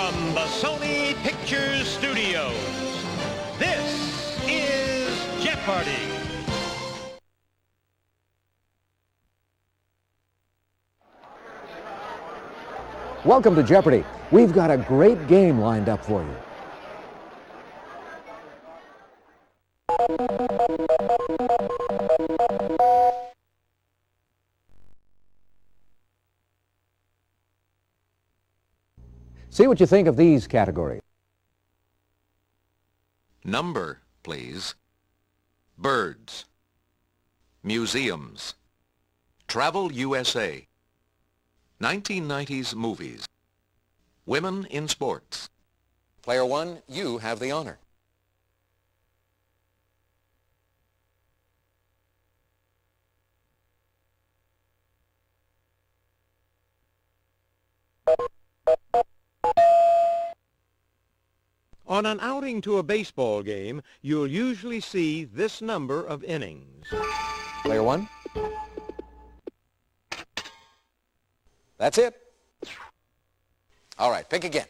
from the Sony Pictures Studios, this is Jeopardy! Welcome to Jeopardy! We've got a great game lined up for you. See what you think of these categories. Number, please. Birds. Museums. Travel USA. 1990s movies. Women in sports. Player one, you have the honor. On an outing to a baseball game, you'll usually see this number of innings. Player one. That's it. All right, pick again.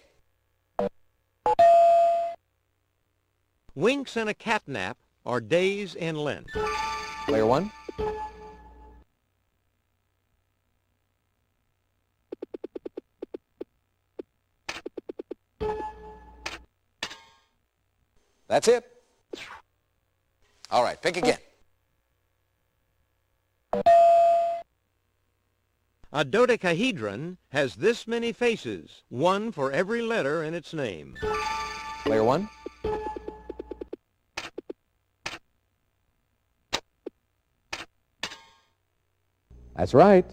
Winks and a catnap are days in Lent. Player one. That's it. All right, pick again. A dodecahedron has this many faces, one for every letter in its name. Player one. That's right.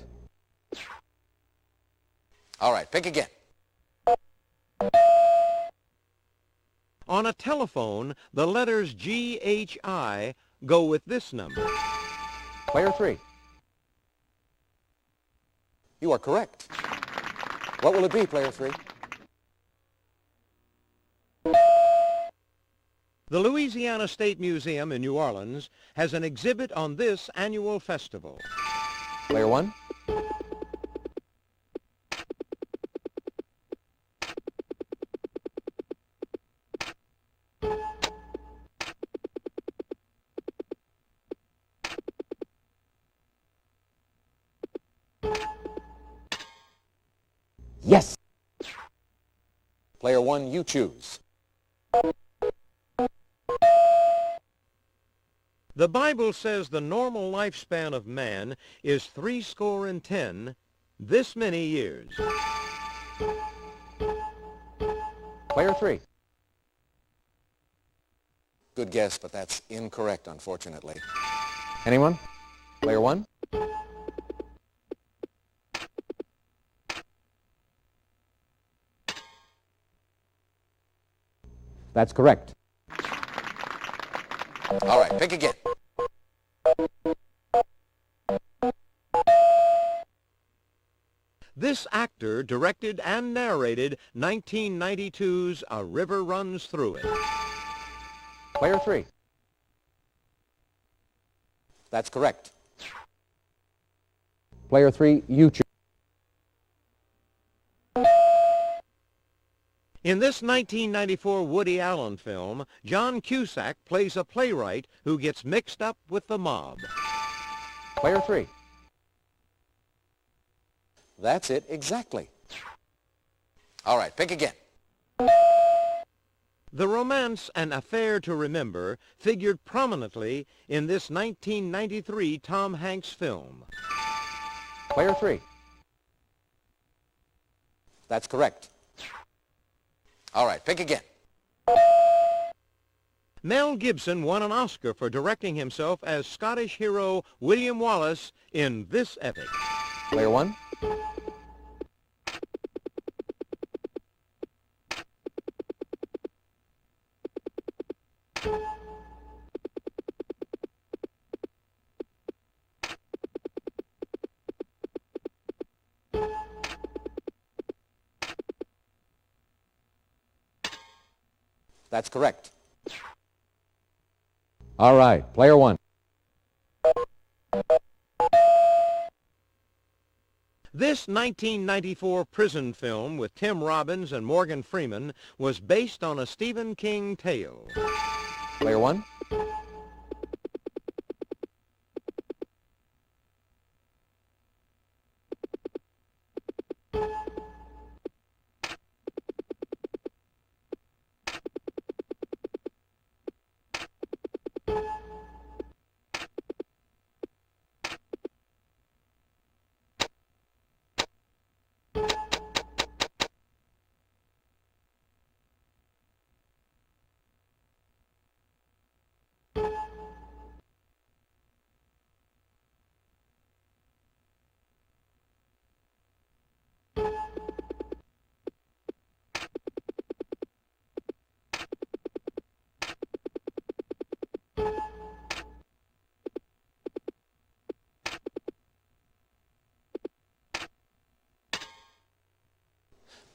All right, pick again. On a telephone, the letters G-H-I go with this number. Player three. You are correct. What will it be, player three? The Louisiana State Museum in New Orleans has an exhibit on this annual festival. Player one. Yes! Player one, you choose. The Bible says the normal lifespan of man is 70, this many years. Player three. Good guess, but that's incorrect, unfortunately. Anyone? Player one. That's correct. All right, pick again. This actor directed and narrated 1992's A River Runs Through It. Player three. That's correct. Player three, you choose. In this 1994 Woody Allen film, John Cusack plays a playwright who gets mixed up with the mob. Player three. That's it exactly. All right, pick again. The romance An Affair to Remember figured prominently in this 1993 Tom Hanks film. Player three. That's correct. All right, pick again. Mel Gibson won an Oscar for directing himself as Scottish hero William Wallace in this epic. Player one. That's correct. All right, player one. This 1994 prison film with Tim Robbins and Morgan Freeman was based on a Stephen King tale. Player one.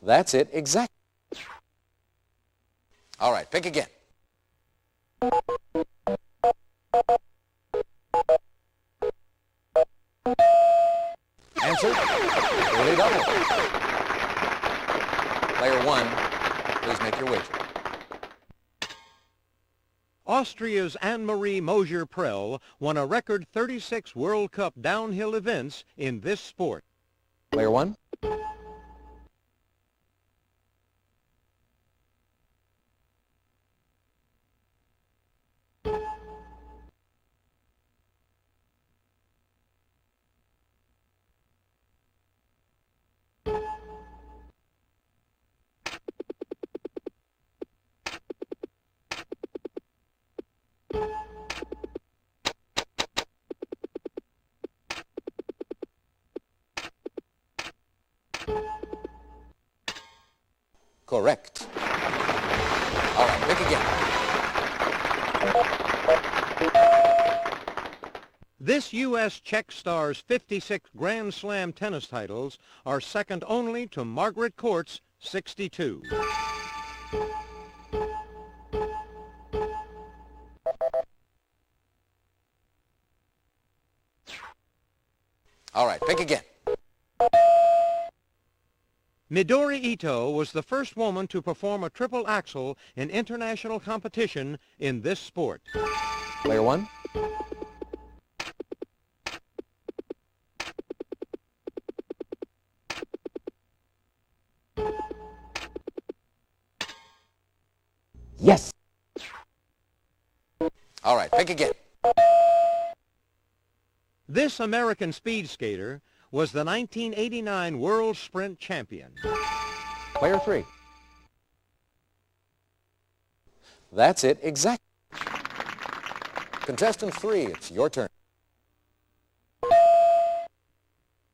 That's it, exactly. All right, pick again. Answer, early double. Player one, please make your wager. Austria's Anne-Marie Mosier-Prell won a record 36 World Cup downhill events in this sport. Player one. Correct. All right, pick again. This U.S. Czech star's 56 Grand Slam tennis titles are second only to Margaret Court's 62. All right, pick again. Midori Ito was the first woman to perform a triple axel in international competition in this sport. Player one. Yes! All right, pick again. This American speed skater was the 1989 World Sprint Champion. Player three. That's it, exactly. Contestant three, it's your turn.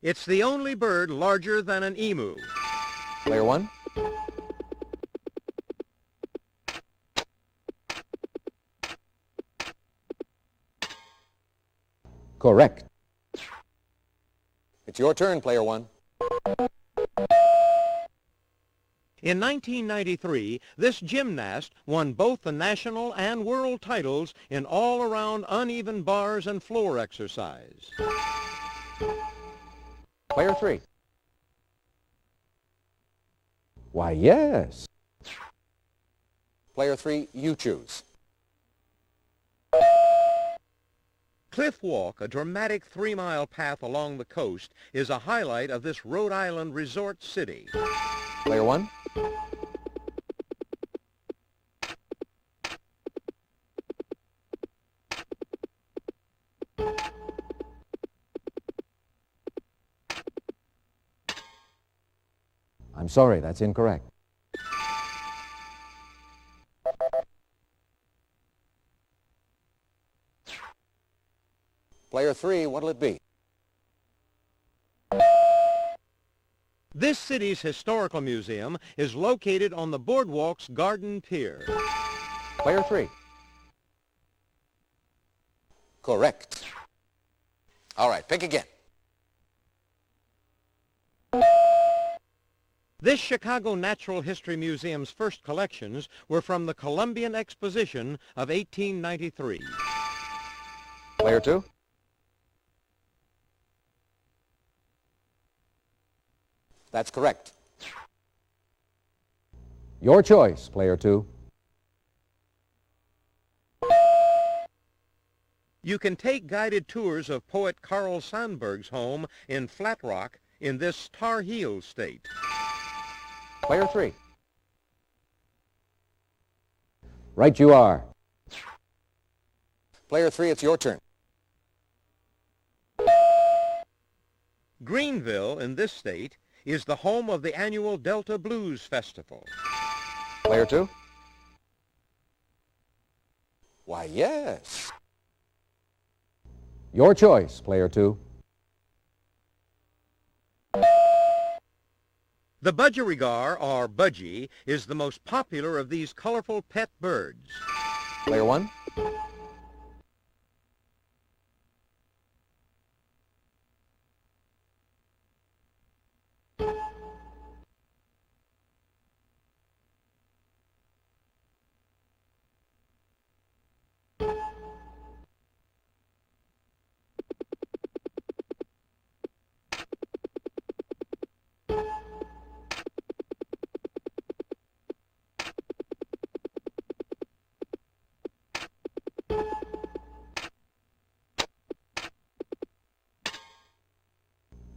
It's the only bird larger than an emu. Player one. Correct. It's your turn, player one. In 1993, this gymnast won both the national and world titles in all-around uneven bars and floor exercise. Player three. Why, yes. Player three, you choose. Cliff Walk, a dramatic 3-mile path along the coast, is a highlight of this Rhode Island resort city. Player one. I'm sorry, that's incorrect. Player three, what'll it be? This city's historical museum is located on the boardwalk's Garden Pier. Player three. Correct. All right, pick again. This Chicago Natural History Museum's first collections were from the Columbian Exposition of 1893. Player two. That's correct. Your choice, player 2. You can take guided tours of poet Carl Sandburg's home in Flat Rock in this Tar Heel state. Player 3. Right you are. Player 3, it's your turn. Greenville in this state is the home of the annual Delta Blues Festival. Player 2. Why, yes. Your choice, player 2. The budgerigar, or budgie, is the most popular of these colorful pet birds. Player 1.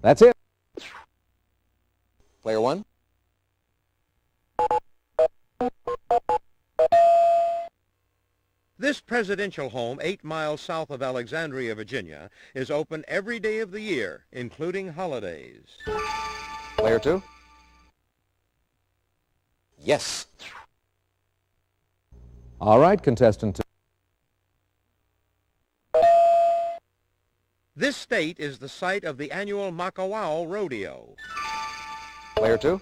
That's it. Player 1. This presidential home 8 miles south of Alexandria, Virginia, is open every day of the year, including holidays. Player 2. Yes. All right, contestant 2. This state is the site of the annual Makawao Rodeo. Player 2.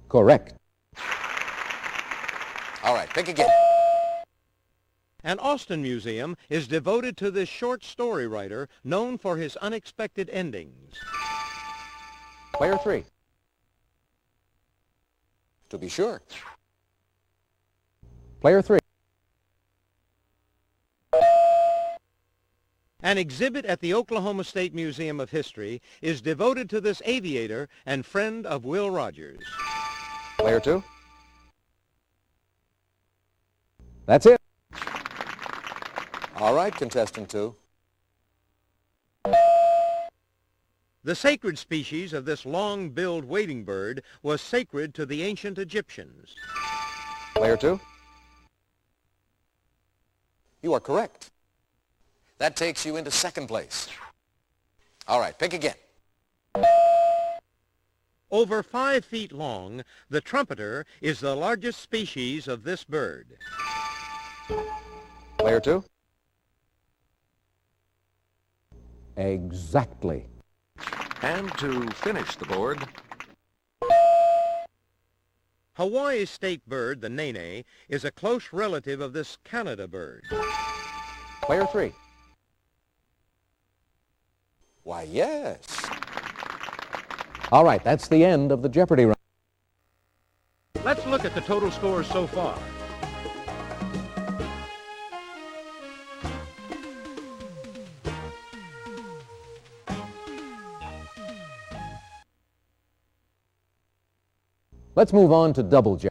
Correct. All right, pick again. An Austin museum is devoted to this short story writer known for his unexpected endings. Player 3. To be sure. Player 3. An exhibit at the Oklahoma State Museum of History is devoted to this aviator and friend of Will Rogers. Player 2. That's it. All right, contestant 2. The sacred species of this long-billed wading bird was sacred to the ancient Egyptians. Player 2. You are correct. That takes you into second place. All right, pick again. Over 5 feet long, the trumpeter is the largest species of this bird. Player 2. Exactly. And to finish the board, Hawaii's state bird, the nene, is a close relative of this Canada bird. Player 3. Why, yes. All right, that's the end of the Jeopardy round. Let's look at the total scores so far. Let's move on to Double Jeopardy.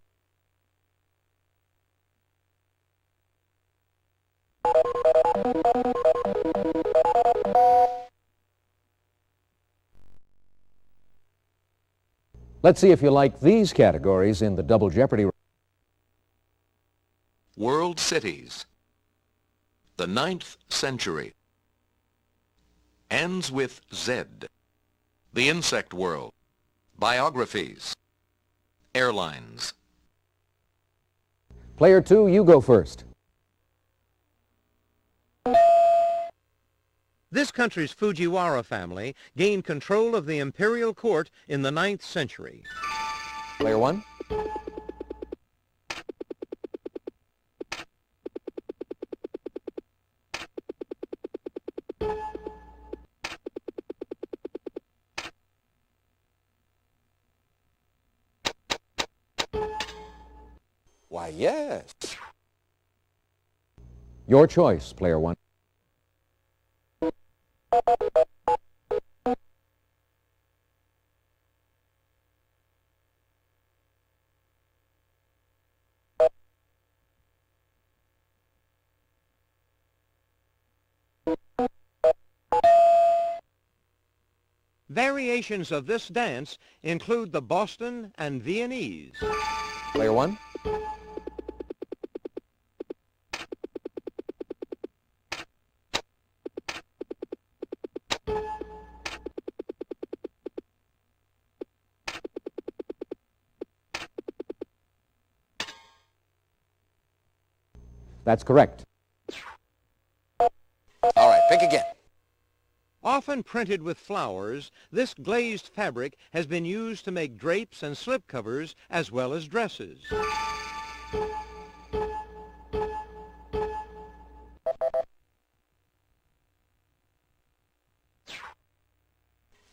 Let's see if you like these categories in the Double Jeopardy round. World Cities. The 9th century. Ends with Z. The Insect World. Biographies. Airlines. Player 2, you go first. This country's Fujiwara family gained control of the imperial court in the 9th century. Player 1. Why, yes. Your choice, Player 1. Variations of this dance include the Boston and Viennese. Player one. That's correct. All right, pick again. Often printed with flowers, this glazed fabric has been used to make drapes and slipcovers as well as dresses.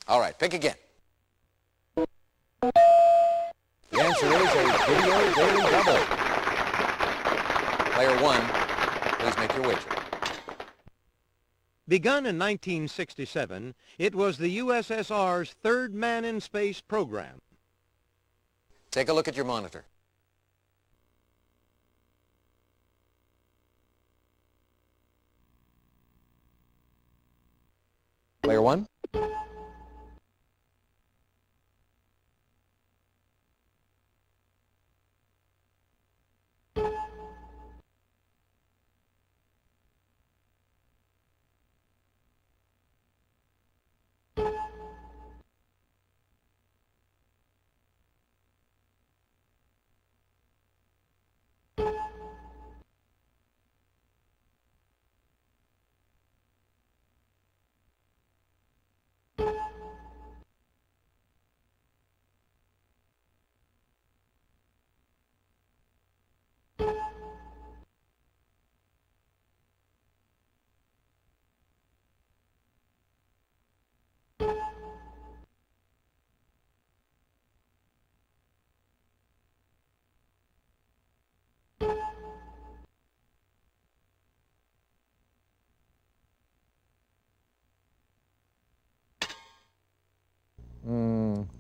All right, pick again. The answer is a video daily double. Player one, please make your wager. Begun in 1967, it was the USSR's third man-in-space program. Take a look at your monitor. Player one.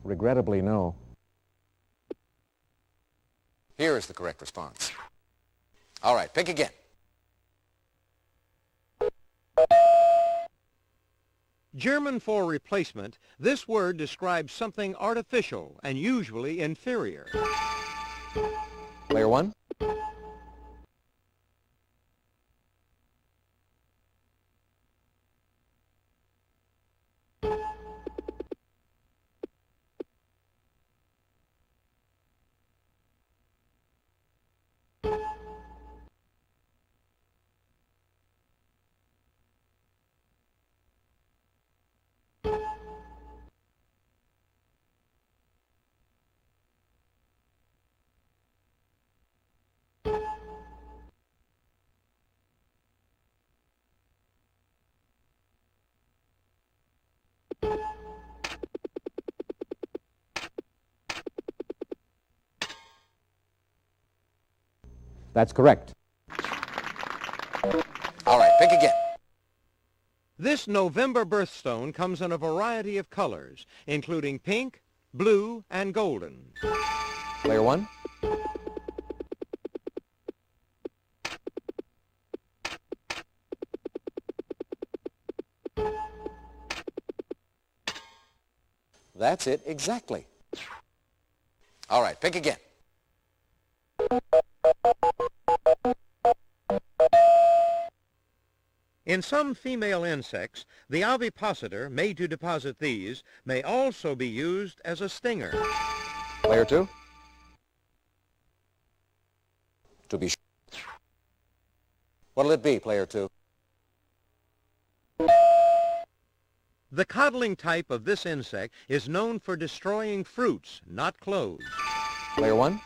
Regrettably, no. Here is the correct response. All right, pick again. German for replacement, this word describes something artificial and usually inferior. Player one. That's correct. All right, pick again. This November birthstone comes in a variety of colors, including pink, blue, and golden. Player one. That's it exactly. All right, pick again. In some female insects, the ovipositor made to deposit these may also be used as a stinger. Player two. To be sure. What'll it be, player two? The coddling type of this insect is known for destroying fruits, not clothes. Player one.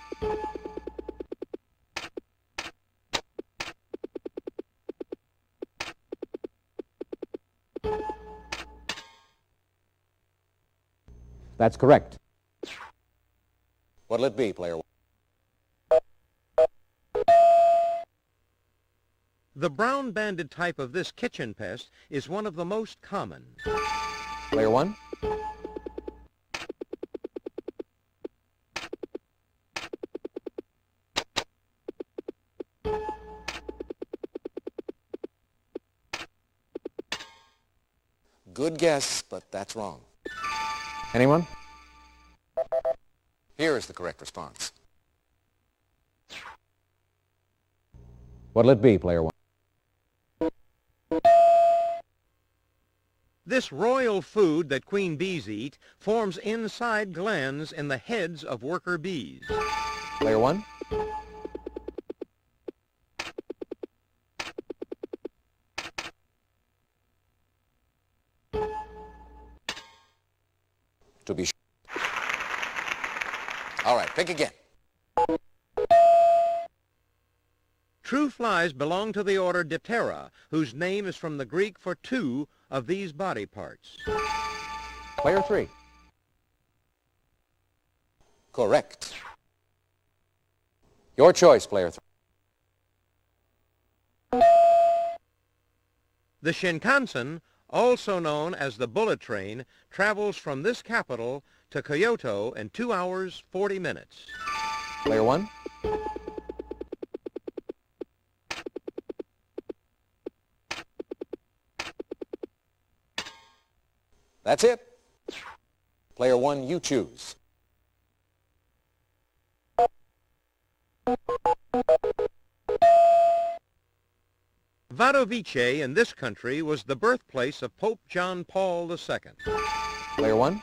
That's correct. What'll it be, player one? The brown-banded type of this kitchen pest is one of the most common. Player one. Good guess, but that's wrong. Anyone? Here is the correct response. What'll it be, player one? This royal food that queen bees eat forms inside glands in the heads of worker bees. Player one? To be sure. All right, pick again. True flies belong to the order Diptera, whose name is from the Greek for two of these body parts. Player three? Correct. Your choice, player three. The Shinkansen, also known as the bullet train, travels from this capital to Kyoto in 2 hours, 40 minutes. Player one? That's it. Player one, you choose. Wadowice in this country was the birthplace of Pope John Paul II. Player one?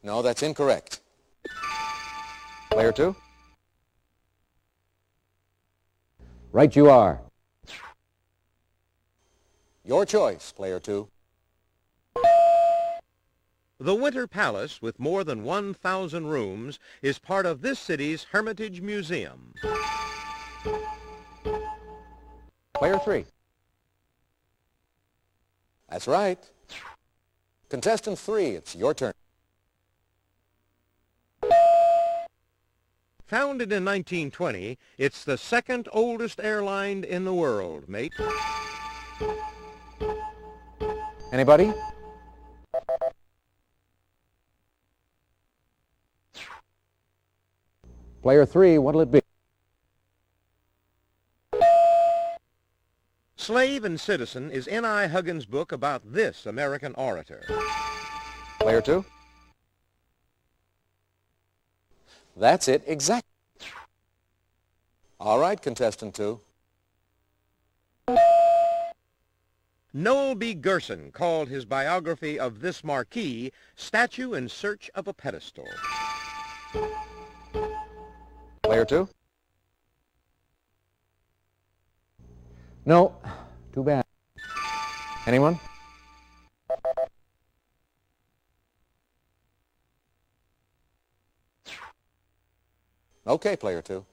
No, that's incorrect. Player two? Right you are. Your choice, player two. The Winter Palace, with more than 1,000 rooms, is part of this city's Hermitage Museum. Player three? That's right. Contestant three, it's your turn. Founded in 1920, it's the second oldest airline in the world, mate. Anybody? Player three, what'll it be? Slave and Citizen is N.I. Huggins' book about this American orator. Player two? That's it, exactly. All right, contestant two. Noel B. Gerson called his biography of this marquis Statue in Search of a Pedestal. Player two? No. Too bad. Anyone? Okay, player two.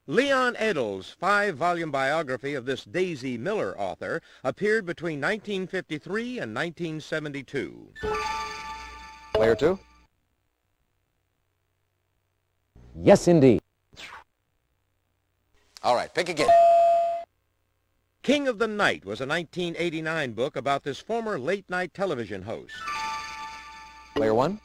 Leon Edel's 5-volume biography of this Daisy Miller author appeared between 1953 and 1972. Player two? Yes, indeed. All right, pick again. King of the Night was a 1989 book about this former late-night television host. Player one?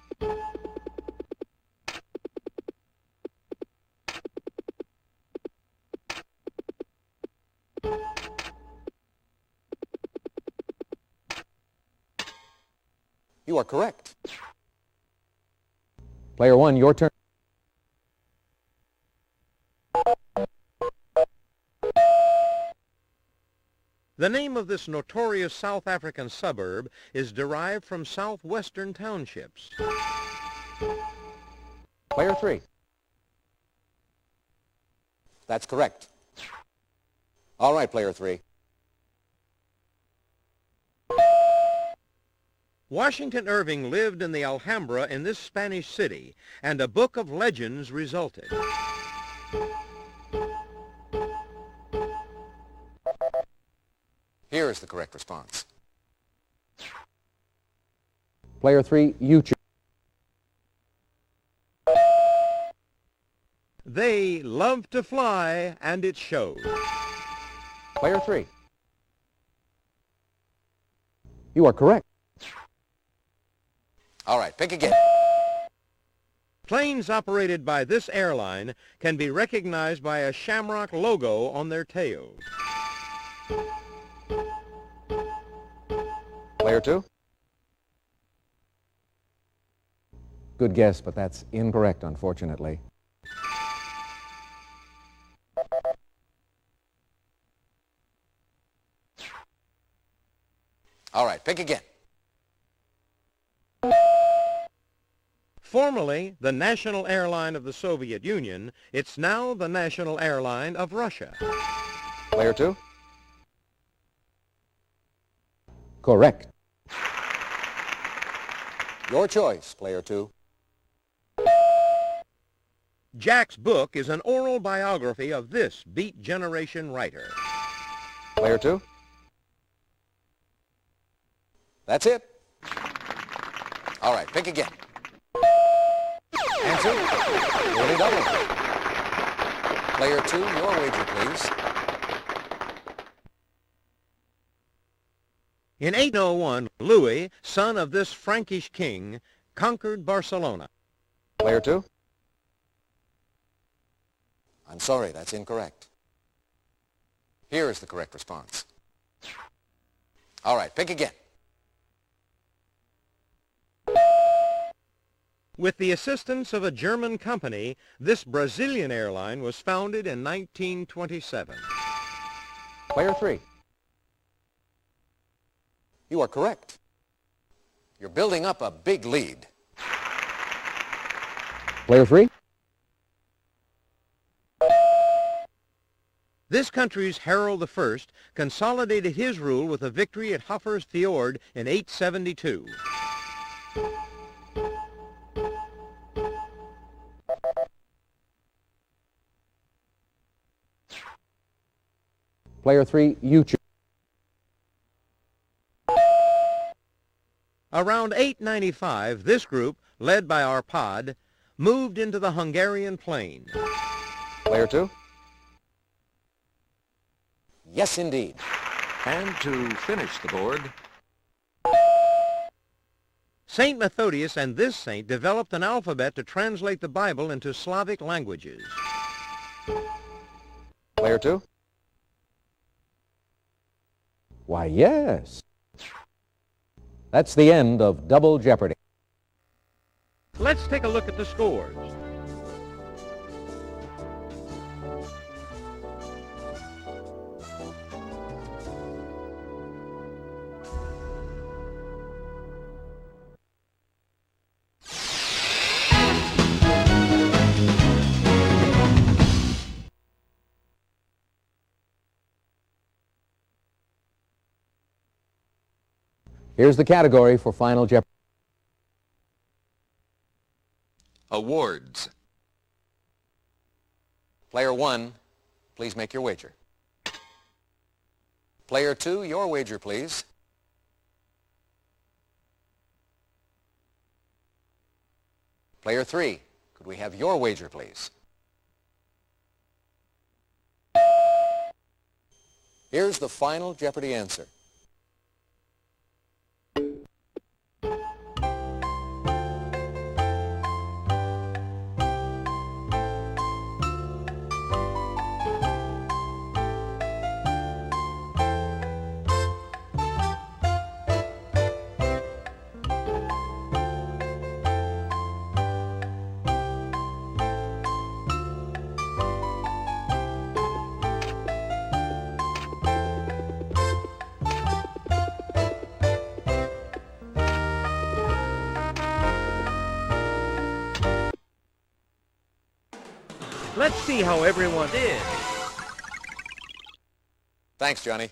You are correct. Player one, your turn. The name of this notorious South African suburb is derived from southwestern townships. Player three. That's correct. All right, player three. Washington Irving lived in the Alhambra in this Spanish city, and a book of legends resulted. Here is the correct response. Player three, you choose. They loved to fly, and it showed. Player three. You are correct. All right, pick again. Planes operated by this airline can be recognized by a shamrock logo on their tails. Player 2. Good guess, but that's incorrect, unfortunately. All right, pick again. Formerly the national airline of the Soviet Union, it's now the national airline of Russia. Player 2. Correct. Your choice, player 2. Jack's book is an oral biography of this Beat Generation writer. Player 2. That's it. All right, pick again. Answer, nearly double. Player 2, your wager, please. In 801, Louis, son of this Frankish king, conquered Barcelona. Player 2. I'm sorry, that's incorrect. Here is the correct response. All right, pick again. With the assistance of a German company, this Brazilian airline was founded in 1927. Player 3. You are correct. You're building up a big lead. Player 3. This country's Harold I consolidated his rule with a victory at Hoffer's Fjord in 872. Player 3, you choose. Around 895, this group, led by Arpad, moved into the Hungarian plain. Player 2. Yes, indeed. And to finish the board, Saint Methodius and this saint developed an alphabet to translate the Bible into Slavic languages. Player 2. Why, yes. That's the end of Double Jeopardy. Let's take a look at the scores. Here's the category for Final Jeopardy. awards. Player 1, please make your wager. Player 2, your wager, please. Player 3, could we have your wager, please? Here's the final Jeopardy answer. Let's see how everyone did. Thanks, Johnny.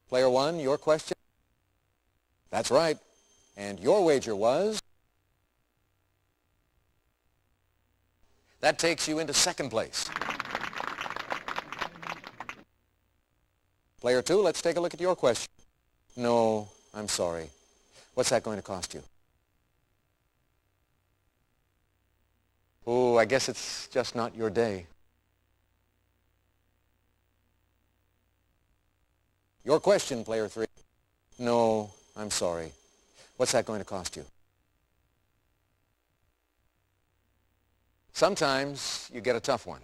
Player 1, your question? That's right. And your wager was? That takes you into second place. Player 2, let's take a look at your question. No, I'm sorry. What's that going to cost you? Oh, I guess it's just not your day. Your question, player 3. No, I'm sorry. What's that going to cost you? Sometimes you get a tough one.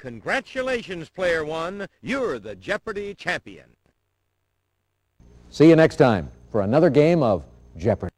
Congratulations, Player 1. You're the Jeopardy champion. See you next time for another game of Jeopardy!